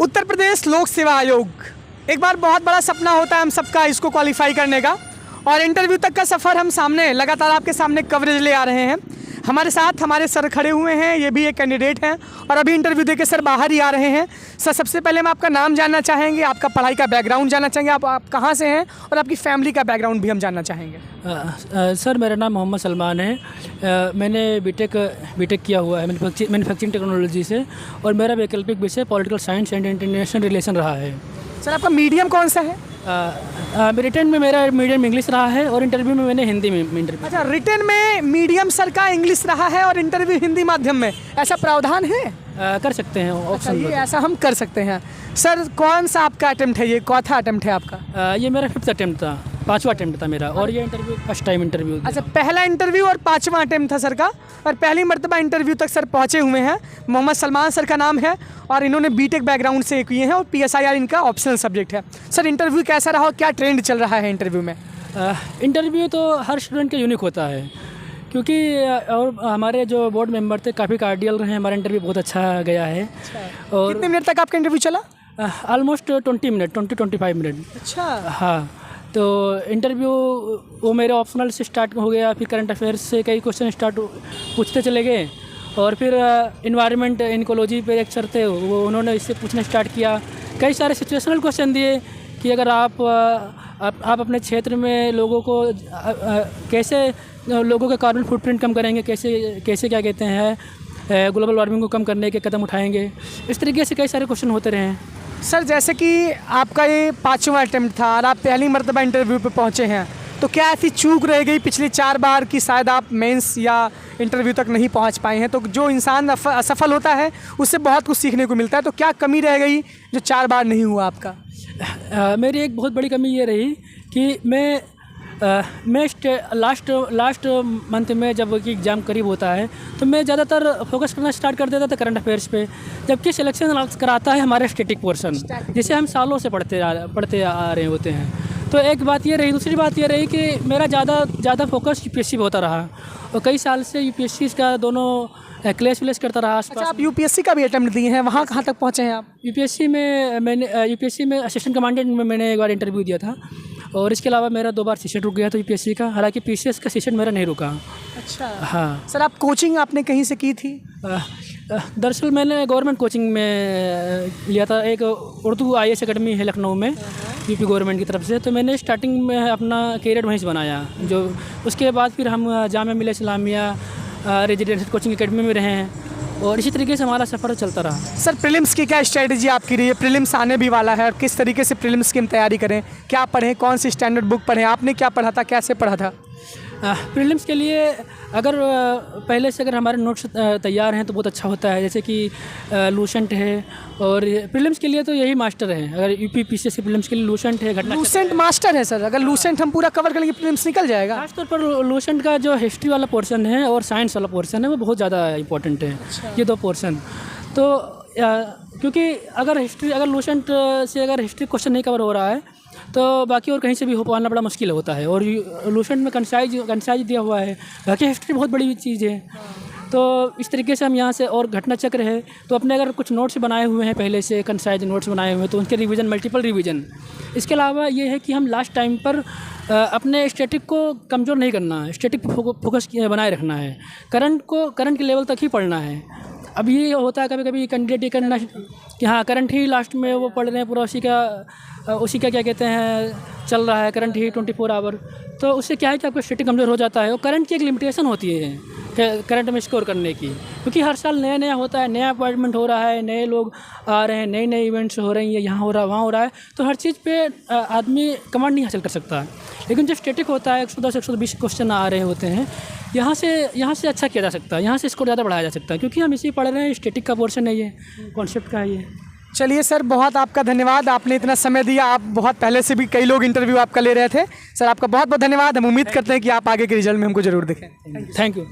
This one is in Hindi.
उत्तर प्रदेश लोक सेवा आयोग एक बार बहुत बड़ा सपना होता है हम सबका इसको क्वालिफाई करने का, और इंटरव्यू तक का सफ़र हम सामने लगातार आपके सामने कवरेज ले आ रहे हैं। हमारे साथ हमारे सर खड़े हुए हैं, ये भी एक कैंडिडेट हैं और अभी इंटरव्यू देके सर बाहर ही आ रहे हैं। सर सबसे पहले हम आपका नाम जानना चाहेंगे, आपका पढ़ाई का बैकग्राउंड जानना चाहेंगे, आप कहाँ से हैं और आपकी फैमिली का बैकग्राउंड भी हम जानना चाहेंगे। सर मेरा नाम मोहम्मद सलमान है। मैंने बीटेक किया हुआ है मैन्युफैक्चरिंग टेक्नोलॉजी से, और मेरा वैकल्पिक विषय political science and international relation रहा है। सर आपका मीडियम कौन सा है? रिटर्न में मेरा मीडियम इंग्लिश रहा है और इंटरव्यू में मैंने हिंदी में इंटरव्यू। अच्छा, रिटर्न में मीडियम सर का इंग्लिश रहा है और इंटरव्यू हिंदी माध्यम में, ऐसा प्रावधान है? कर सकते हैं ऑप्शन। ये ऐसा हम कर सकते हैं। सर कौन सा आपका अटेम्प्ट है, ये चौथा अटेम्प्ट है आपका? ये मेरा 5th अटेम्प्ट था, 5वां अटेम्प्ट था मेरा, और ये इंटरव्यू फर्स्ट टाइम इंटरव्यू। अच्छा, पहला इंटरव्यू और 5वां अटेम्प्ट था सर का, और पहली मर्तबा इंटरव्यू तक सर पहुँचे हुए हैं। मोहम्मद सलमान सर का नाम है और इन्होंने बीटेक बैकग्राउंड से किए हैं और PSIR इनका ऑप्शनल सब्जेक्ट है। सर इंटरव्यू कैसा रहा, क्या ट्रेंड चल रहा है इंटरव्यू में? इंटरव्यू तो हर स्टूडेंट का यूनिक होता है, क्योंकि और हमारे जो बोर्ड मेंबर थे काफ़ी कार्डियल रहे, हमारा इंटरव्यू बहुत अच्छा गया है। और कितने मिनट तक आपका इंटरव्यू चला? Almost 20-25 minute. अच्छा, हाँ, तो इंटरव्यू वो मेरे ऑप्शनल से स्टार्ट हो गया, फिर करंट अफेयर्स से कई क्वेश्चन पूछते चले गए, और फिर इन्वायरमेंट इकोलॉजी पे एक सर थे, वो उन्होंने इससे पूछना स्टार्ट किया। कई सारे सिचुएशनल क्वेश्चन दिए कि अगर आप अपने क्षेत्र में लोगों को कैसे लोगों का कार्बन फुटप्रिंट कम करेंगे, कैसे क्या कहते हैं ग्लोबल वार्मिंग को कम करने के कदम उठाएंगे। इस तरीके से कई सारे क्वेश्चन होते रहे हैं। सर जैसे कि आपका ये 5वां अटेम्प्ट था और आप पहली मर्तबा इंटरव्यू पे पहुंचे हैं, तो क्या ऐसी चूक रह गई पिछले 4 बार कि शायद आप मेंस या इंटरव्यू तक नहीं पहुंच पाए हैं? तो जो इंसान असफल होता है उससे बहुत कुछ सीखने को मिलता है, तो क्या कमी रह गई जो 4 बार नहीं हुआ आपका? मेरी एक बहुत बड़ी कमी ये रही कि मैं लास्ट मंथ में जब कि एग्ज़ाम करीब होता है तो मैं ज़्यादातर फोकस करना स्टार्ट कर देता था करंट अफेयर्स पे, जबकि सिलेक्शन कराता है हमारे स्टैटिक पोर्शन, जिसे हम सालों से पढ़ते आ रहे होते हैं। तो एक बात ये रही। दूसरी बात ये रही कि मेरा ज़्यादा फोकस UPSC पे होता रहा, और कई साल से UPSC का दोनों क्लेश विलेश करता रहा आसपास। अच्छा, आप UPSC का भी अटेम्प्ट दिए हैं, वहाँ कहाँ तक पहुँचे हैं आप? UPSC में असिस्टेंट कमांडेंट में मैंने एक बार इंटरव्यू दिया था, और इसके अलावा मेरा 2 बार सेशन रुक गया था UPSC का, हालांकि PCS का सेशन मेरा नहीं रुका। अच्छा, हाँ। सर आप कोचिंग आपने कहीं से की थी? दरअसल मैंने गवर्नमेंट कोचिंग में लिया था, एक उर्दू IAS अकेडमी है लखनऊ में, यूपी गवर्नमेंट की तरफ से। तो मैंने स्टार्टिंग में अपना कैरियर वहीं से बनाया, जो उसके बाद फिर हम Jamia Millia Islamia residential coaching academy में रहे हैं, और इसी तरीके से हमारा सफ़र चलता रहा। सर प्रीलिम्स की क्या स्ट्रेटजी आपकी रही है? प्रीलिम्स आने भी वाला है, और किस तरीके से प्रीलिम्स की हम तैयारी करें, क्या पढ़ें, कौन सी स्टैंडर्ड बुक पढ़ें, आपने क्या पढ़ा था, कैसे पढ़ा था? प्रीलिम्स के लिए अगर पहले से अगर हमारे नोट्स तैयार हैं तो बहुत अच्छा होता है, जैसे कि लूसेंट है, और प्रीलिम्स के लिए तो यही मास्टर है। अगर UP PCS के प्रीलिम्स के लिए लूसेंट है, लूसेंट मास्टर है। सर अगर लूसेंट हम पूरा कवर करेंगे प्रीलिम्स निकल जाएगा। खासतौर पर लूसेंट का जो हिस्ट्री वाला पोर्शन है और साइंस वाला पोर्शन है वो बहुत ज़्यादा इंपॉर्टेंट है। अच्छा। ये 2 पोर्शन तो क्योंकि अगर लूसेंट से अगर हिस्ट्री क्वेश्चन नहीं कवर हो रहा है तो बाकी और कहीं से भी हो पाना बड़ा मुश्किल होता है, और लूसेंट में कंसाइज दिया हुआ है, बाकी हिस्ट्री बहुत बड़ी चीज़ है। तो इस तरीके से हम यहाँ से, और घटना चक्र है तो अपने अगर कुछ नोट्स बनाए हुए हैं पहले से, कंसाइज नोट्स बनाए हुए हैं, तो उनके रिवीजन, मल्टीपल रिवीजन। इसके अलावा ये है कि हम लास्ट टाइम पर अपने स्टैटिक को कमज़ोर नहीं करना है, स्टैटिक फोकस बनाए रखना है, करंट के लेवल तक ही पढ़ना है। अब ये होता है कभी कभी कैंडिडेट ये करना कि हाँ करंट ही लास्ट में वो पढ़ रहे हैं, पूरा उसी का क्या कहते हैं चल रहा है, करंट ही 24 आवर, तो उससे क्या है कि आपका स्टैटिक कमज़ोर हो जाता है। और करंट की एक लिमिटेशन होती है करंट में स्कोर करने की, क्योंकि हर साल नया होता है, नया अपॉइंटमेंट हो रहा है, नए लोग आ रहे हैं, नए इवेंट्स हो रही हैं, यहाँ हो रहा है, वहाँ हो रहा है, तो हर चीज़ पे आदमी कमांड नहीं हासिल कर सकता। लेकिन जो स्टैटिक होता है 110-120 क्वेश्चन आ रहे होते हैं, यहाँ से अच्छा किया जा सकता है, यहाँ से स्कोर ज़्यादा बढ़ाया जा सकता है, क्योंकि हम इसी पढ़ रहे हैं, स्टैटिक का पोर्शन है, ये कॉन्सेप्ट का है ये। चलिए सर, बहुत आपका धन्यवाद, आपने इतना समय दिया। आप बहुत पहले से भी कई लोग इंटरव्यू आपका ले रहे थे। सर आपका बहुत बहुत धन्यवाद। हम उम्मीद करते हैं कि आप आगे के रिजल्ट में हमको ज़रूर दिखें। Thank you.